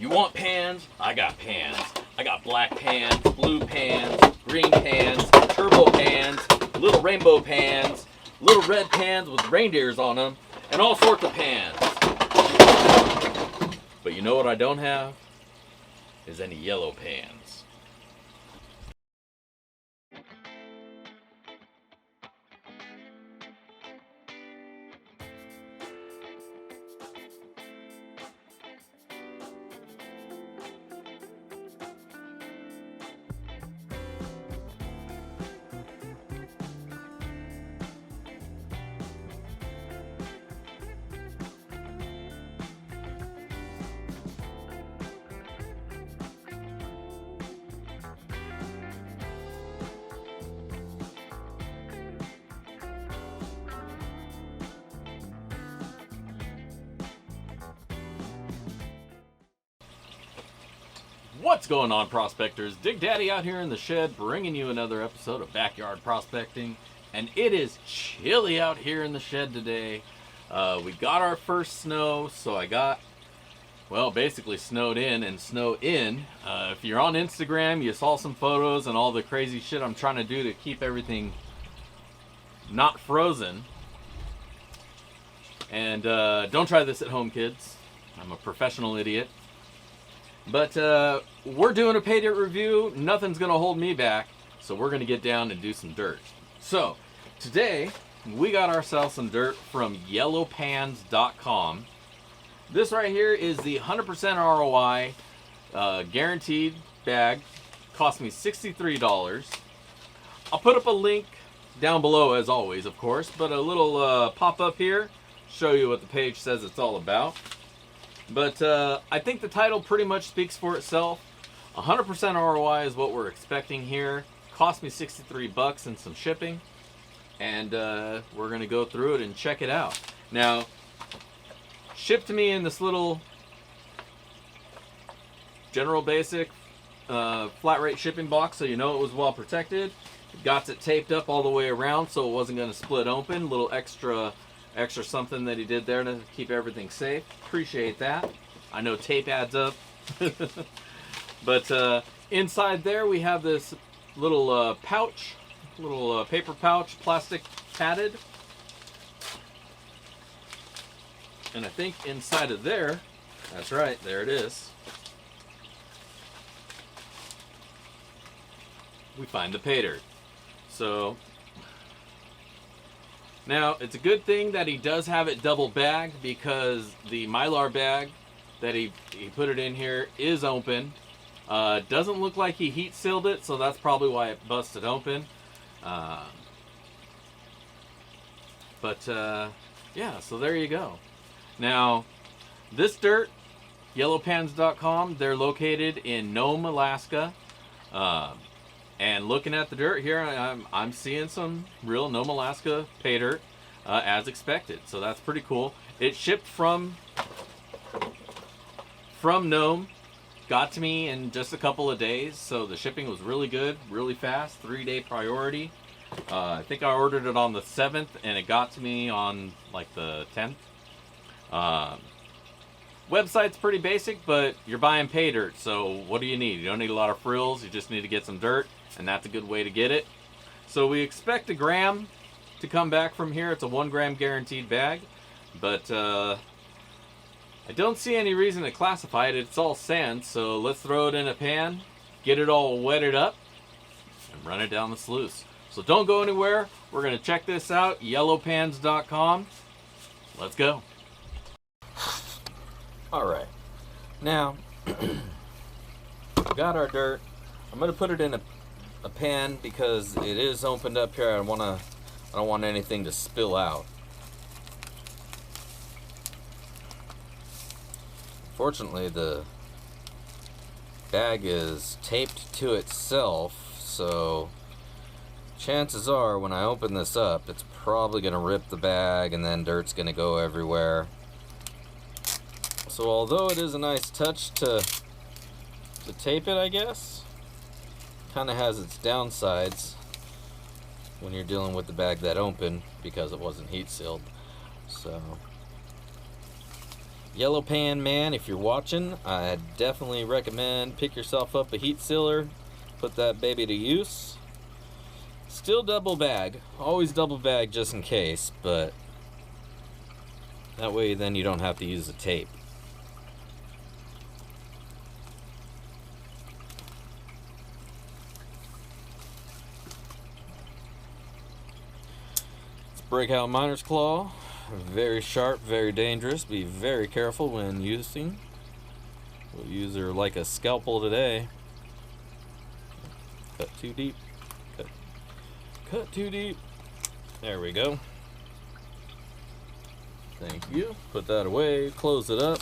You want pans? I got pans. I got black pans, blue pans, green pans, turbo pans, little rainbow pans, little red pans with reindeers on them, and all sorts of pans. But you know what I don't have? Is any yellow pans. What's going on, prospectors? Dig Daddy out here in the shed bringing you another episode of Backyard Prospecting. And it is chilly out here in the shed today. We got our first snow, so I got, well, basically snowed in and snow in. If you're on Instagram, you saw some photos and all the crazy shit I'm trying to do to keep everything not frozen. And don't try this at home, kids. I'm a professional idiot. But we're doing a Paydirt review. Nothing's going to hold me back. So we're going to get down and do some dirt. So today we got ourselves some dirt from Yellowpans.com. This right here is the 100% ROI guaranteed bag. Cost me $63. I'll put up a link down below as always, of course. But a little pop-up here. Show you what the page says it's all about. But I think the title pretty much speaks for itself. 100% ROI is what we're expecting here. Cost me 63 bucks and some shipping. And we're going to go through it and check it out. Now, shipped to me in this little general basic flat rate shipping box, so you know it was well protected. Got it taped up all the way around so it wasn't going to split open. Little extra something that he did there to keep everything safe. Appreciate that. I know tape adds up. But inside there we have this little pouch, little paper pouch, plastic padded. And I think inside of there, that's right, there it is, we find the Paydirt. So now, it's a good thing that he does have it double bagged, because the Mylar bag that he put it in here is open. Doesn't look like he heat sealed it, so that's probably why it busted open. Yeah, so there you go. Now, this dirt, Yellowpans.com, they're located in Nome, Alaska. And looking at the dirt here, I'm seeing some real Nome, Alaska Paydirt as expected. So that's pretty cool. It shipped from Nome, got to me in just a couple of days. So the shipping was really good, really fast, 3-day priority. I think I ordered it on the 7th and it got to me on like the 10th. Website's pretty basic, but you're buying Paydirt, so what do you need? You don't need a lot of frills, you just need to get some dirt, and that's a good way to get it. So we expect a gram to come back from here. It's a 1 gram guaranteed bag, but I don't see any reason to classify it. It's all sand, so let's throw it in a pan, get it all wetted up, and run it down the sluice. So don't go anywhere. We're going to check this out, Yellowpans.com. Let's go. Alright, now, got our dirt. I'm going to put it in a pan because it is opened up here. I don't want anything to spill out. Fortunately, the bag is taped to itself, so chances are when I open this up, it's probably going to rip the bag and then dirt's going to go everywhere. So although it is a nice touch to tape it, I guess, kind of has its downsides when you're dealing with the bag that open because it wasn't heat sealed. So Yellowpan man, if you're watching, I definitely recommend pick yourself up a heat sealer, put that baby to use. Still double bag, always double bag just in case, but that way then you don't have to use the tape. It's breakout miner's claw. Very sharp, very dangerous. Be very careful when using. We'll use her like a scalpel today. Cut too deep. Cut too deep. There we go. Thank you. Put that away. Close it up.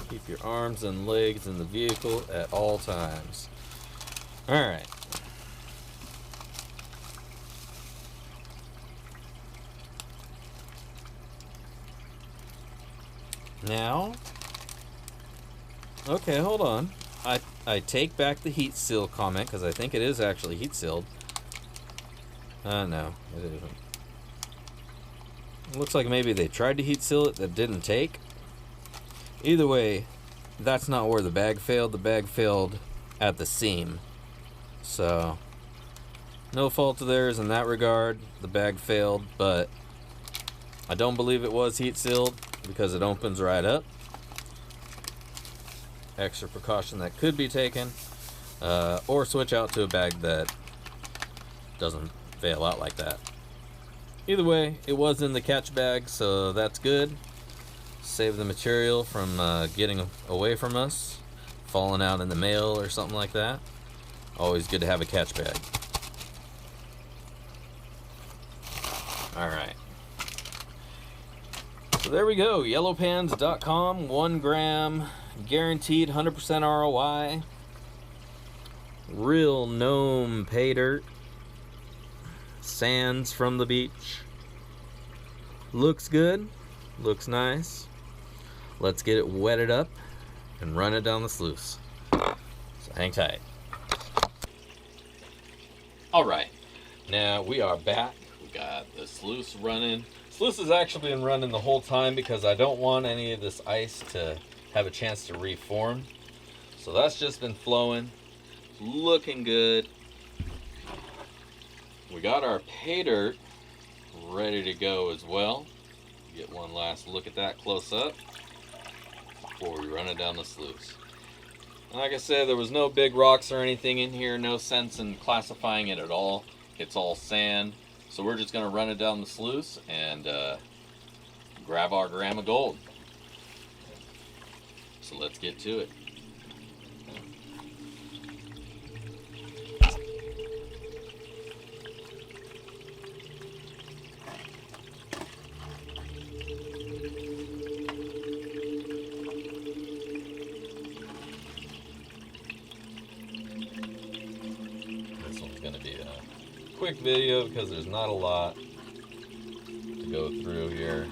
Keep your arms and legs in the vehicle at all times. Alright. Now, okay, hold on. I take back the heat seal comment because I think it is actually heat sealed. No, it isn't. It looks like maybe they tried to heat seal it that didn't take. Either way, that's not where the bag failed. The bag failed at the seam. So, no fault of theirs in that regard. The bag failed, but I don't believe it was heat sealed because it opens right up. Extra precaution that could be taken, or switch out to a bag that doesn't fail out like that. Either way, it was in the catch bag, so that's good. Save the material from getting away from us, falling out in the mail or something like that. Always good to have a catch bag. Alright. So there we go, yellowpans.com, 1 gram, guaranteed 100% ROI, real Nome Paydirt, sands from the beach. Looks good, looks nice. Let's get it wetted up and run it down the sluice. So hang tight. Alright, now we are back. We got the sluice running. Sluice has actually been running the whole time because I don't want any of this ice to have a chance to reform. So that's just been flowing. Looking good. We got our Paydirt ready to go as well. Get one last look at that close up before we run it down the sluice. Like I said, there was no big rocks or anything in here. No sense in classifying it at all. It's all sand. So we're just going to run it down the sluice and grab our gram of gold. So let's get to it. This one's going to be a quick video because there's not a lot to go through here.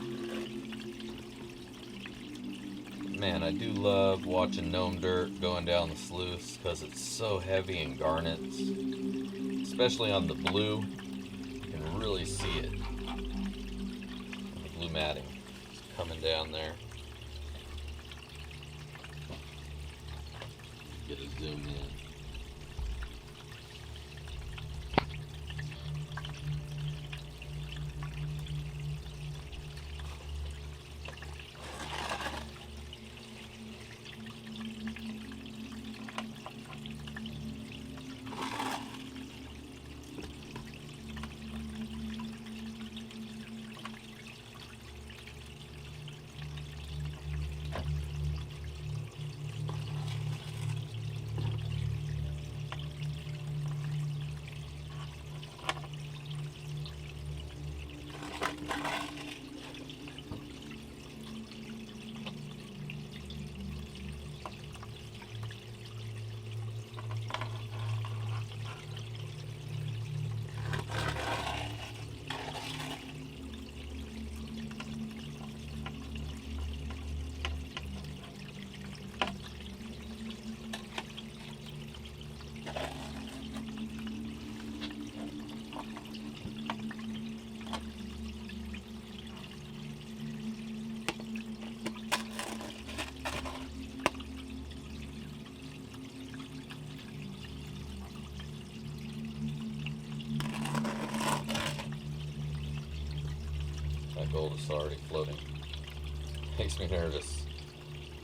Man, I do love watching gnome dirt going down the sluice because it's so heavy in garnets, especially on the blue. You can really see it. The blue matting is coming down there. Get a zoom in. already floating. Makes me nervous.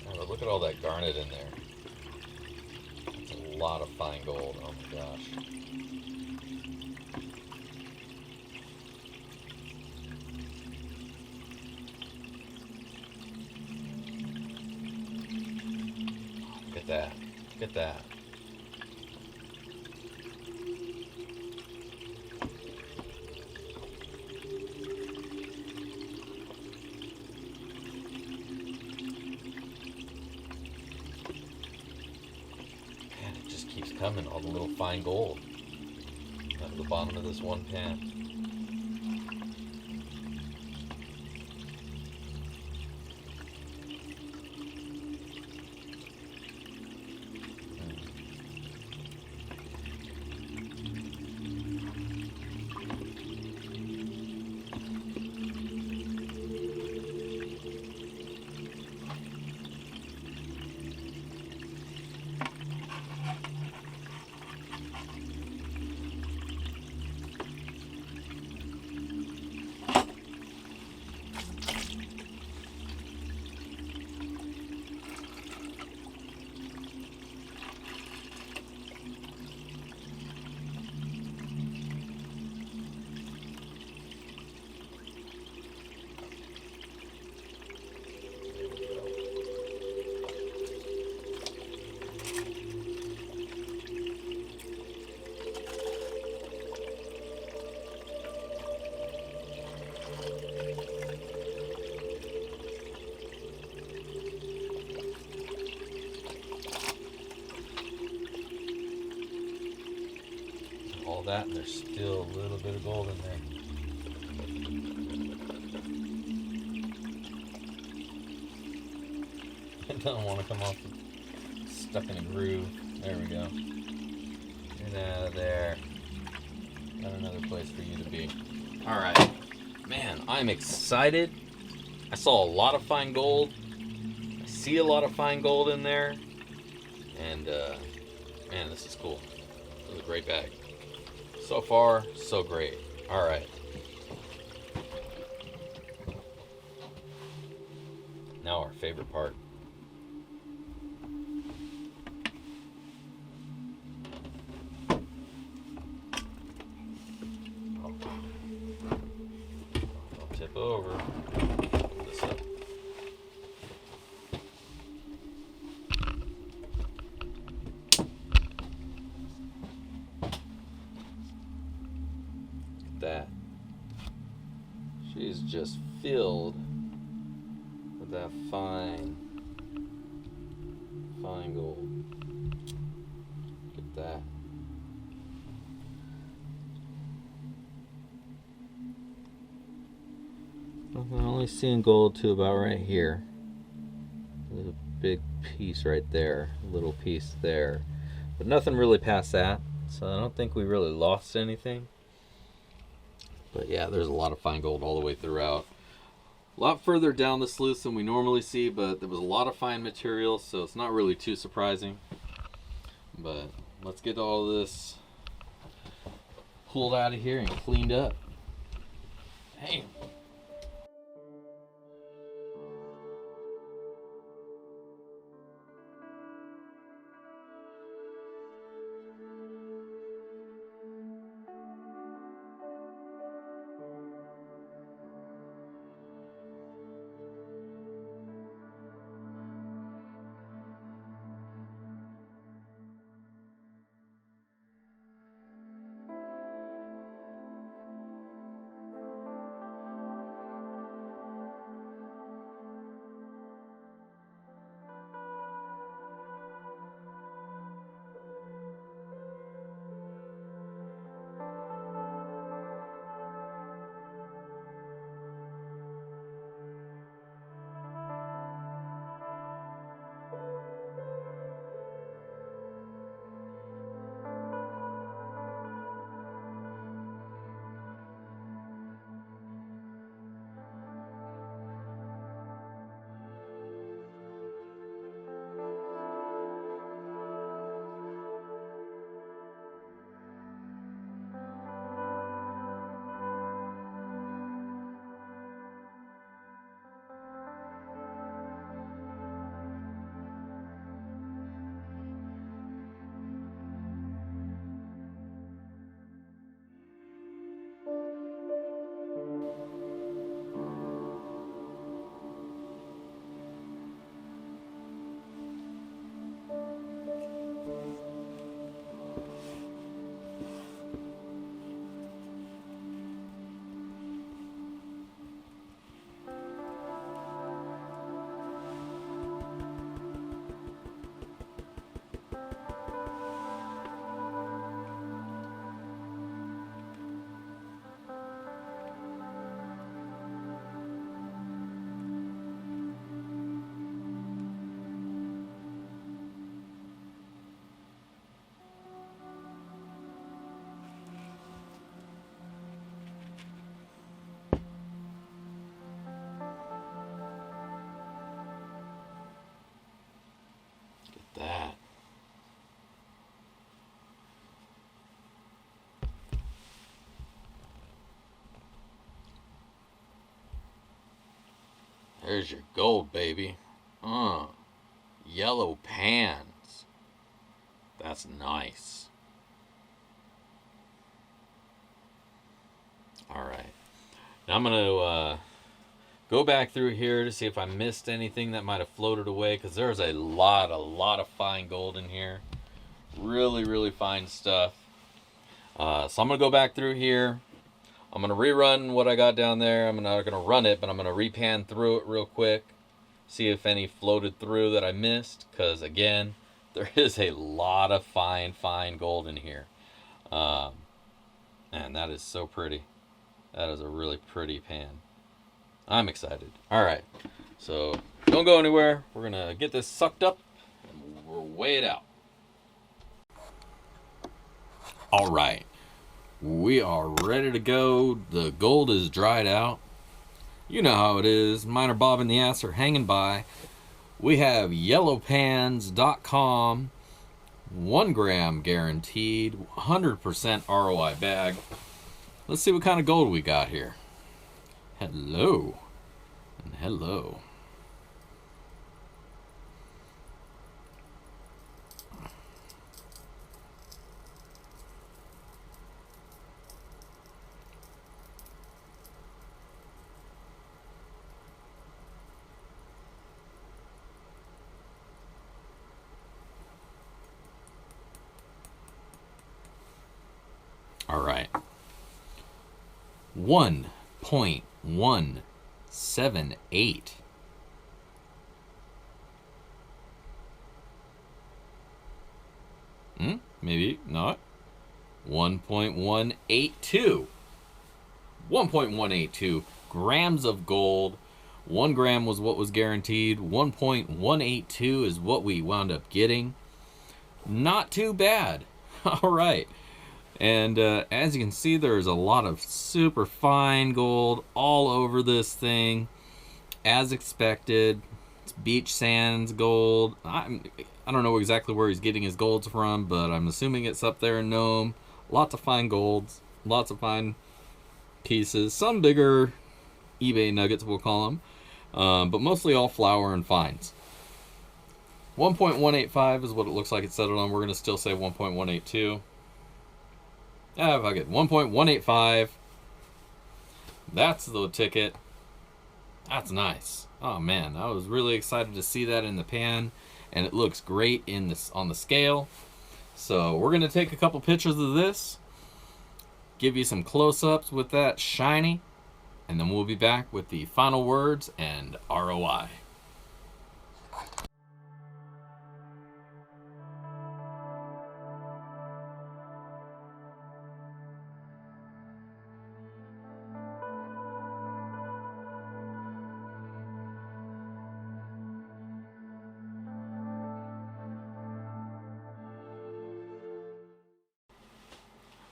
God, but look at all that garnet in there. That's a lot of fine gold. Oh my gosh. Look at that. Look at that. Keeps coming, all the little fine gold out of the bottom of this one pan. All that, and there's still a little bit of gold in there. It doesn't want to come off. It's stuck in a groove. There we go. Get out of there. Got another place for you to be. Alright. Man, I'm excited. I saw a lot of fine gold. I see a lot of fine gold in there. And, man, this is cool. This is a great bag. So far, so great. Alright. Now our favorite part. I'll tip over. Put this up. That she's just filled with that fine gold. Look at that. I'm only seeing gold to about right here. There's a big piece right there, a little piece there, but nothing really past that, so I don't think we really lost anything. But yeah, there's a lot of fine gold all the way throughout. A lot further down the sluice than we normally see, but there was a lot of fine material, so it's not really too surprising. But let's get all this pulled out of here and cleaned up. Hey. that. There's your gold, baby. Yellowpans. That's nice. Alright. Now I'm going to go back through here to see if I missed anything that might have floated away, because there's a lot of fine gold in here. Really, really fine stuff. So I'm going to go back through here. I'm going to rerun what I got down there. I'm not going to run it, but I'm going to repan through it real quick. See if any floated through that I missed. Because, again, there is a lot of fine gold in here. And that is so pretty. That is a really pretty pan. I'm excited. Alright. So, don't go anywhere. We're going to get this sucked up. And we'll weigh it out. Alright. We are ready to go. The gold is dried out. You know how it is. Mine are bobbing the ass or hanging by. We have Yellowpans.com. 1 gram guaranteed. 100% ROI bag. Let's see what kind of gold we got here. Hello. And hello. All right. 1.178. Maybe not. 1.182. 1.182 grams of gold. 1 gram was what was guaranteed. 1.182 is what we wound up getting. Not too bad. All right. And as you can see, there's a lot of super fine gold all over this thing. As expected, it's beach sands gold. I don't know exactly where he's getting his golds from, but I'm assuming it's up there in Nome. Lots of fine golds, lots of fine pieces. Some bigger eBay nuggets, we'll call them, but mostly all flour and fines. 1.185 is what it looks like it settled on. We're going to still say 1.182. If I get 1.185, that's the ticket. That's nice. Oh man, I was really excited to see that in the pan, and it looks great in this on the scale. So we're gonna take a couple pictures of this, give you some close-ups with that shiny, and then we'll be back with the final words and ROI.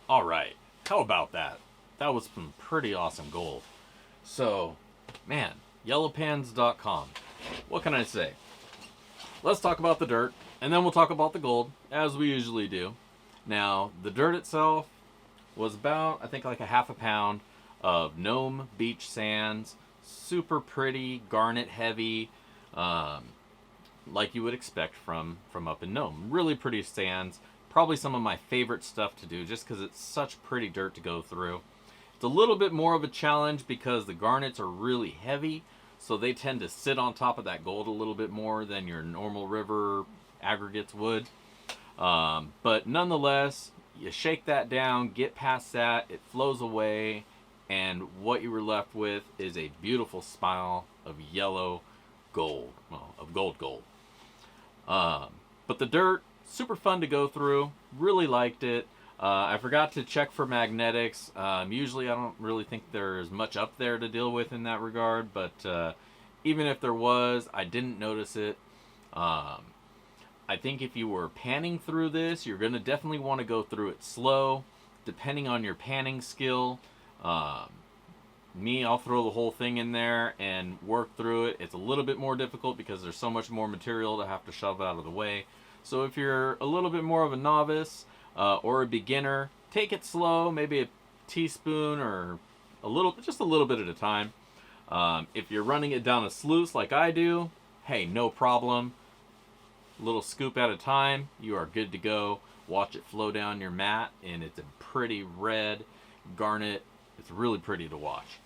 All right, how about that? That was some pretty awesome gold. So, man, Yellowpans.com. What can I say? Let's talk about the dirt, and then we'll talk about the gold, as we usually do. Now, the dirt itself was about, I think, like a half a pound of Nome beach sands. Super pretty, garnet heavy, like you would expect from up in Nome. Really pretty sands. Probably some of my favorite stuff to do, just because it's such pretty dirt to go through. It's a little bit more of a challenge because the garnets are really heavy, so they tend to sit on top of that gold a little bit more than your normal river aggregates would. But nonetheless, you shake that down, get past that, it flows away, and what you were left with is a beautiful spile of yellow gold, well, of gold. But the dirt, super fun to go through. Really liked it. I forgot to check for magnetics. Usually I don't really think there's much up there to deal with in that regard, but even if there was, I didn't notice it. I think if you were panning through this, you're going to definitely want to go through it slow, depending on your panning skill. I'll throw the whole thing in there and work through it. It's a little bit more difficult because there's so much more material to have to shove out of the way. So if you're a little bit more of a novice or a beginner, take it slow, maybe a teaspoon or just a little bit at a time. If you're running it down a sluice like I do, hey, no problem. Little scoop at a time, you are good to go. Watch it flow down your mat, and it's a pretty red garnet. It's really pretty to watch.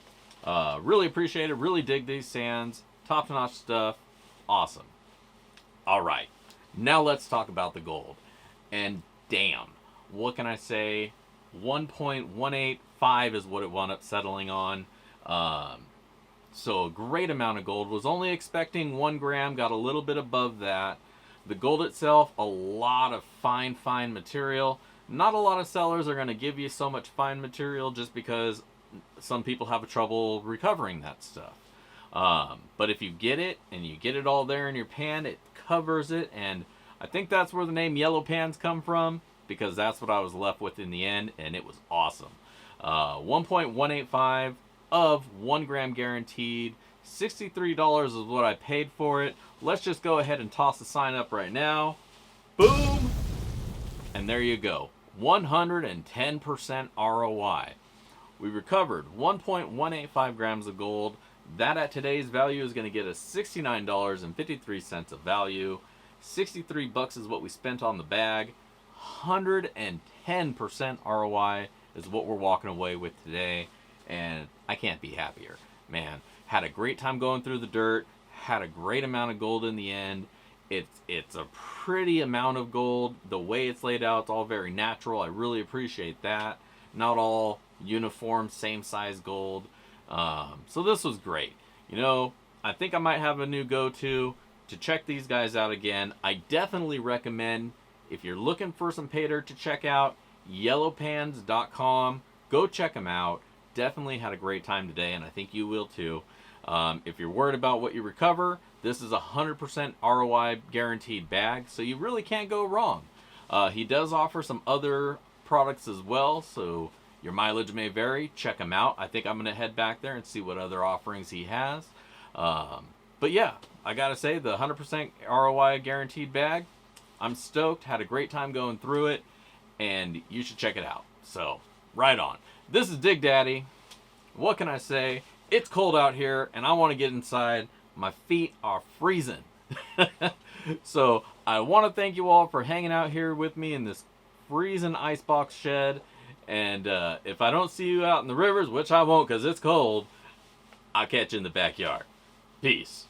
Really appreciate it. Really dig these sands. Top-notch stuff. Awesome. All right. Now let's talk about the gold. And damn, what can I say? 1.185 is what it wound up settling on. So a great amount of gold. Was only expecting 1 gram. Got a little bit above that. The gold itself, a lot of fine material. Not a lot of sellers are going to give you so much fine material just because some people have trouble recovering that stuff. But if you get it, and you get it all there in your pan, it covers it. And I think that's where the name Yellowpans come from, because that's what I was left with in the end, and it was awesome. 1.185 of 1 gram guaranteed. $63 is what I paid for it. Let's just go ahead and toss the sign up right now. Boom! And there you go. 110% ROI. We recovered 1.185 grams of gold. That at today's value is going to get us $69.53 of value. 63 bucks is what we spent on the bag. 110% ROI is what we're walking away with today. And I can't be happier. Man, had a great time going through the dirt. Had a great amount of gold in the end. It's a pretty amount of gold. The way it's laid out, it's all very natural. I really appreciate that. Not all uniform, same size gold. So this was great. You know, I think I might have a new go-to to check these guys out again. I definitely recommend, if you're looking for some Paydirt to check out, Yellowpans.com. Go check them out. Definitely had a great time today, and I think you will too. If you're worried about what you recover, this is a 100% ROI guaranteed bag, so you really can't go wrong. He does offer some other products as well, so your mileage may vary. Check him out. I think I'm going to head back there and see what other offerings he has. But yeah, I got to say, the 100% ROI guaranteed bag, I'm stoked. Had a great time going through it, and you should check it out. So, right on. This is Dig Daddy. What can I say? It's cold out here, and I want to get inside. My feet are freezing. So, I want to thank you all for hanging out here with me in this freezing icebox shed. And if I don't see you out in the rivers, which I won't because it's cold, I'll catch you in the backyard. Peace.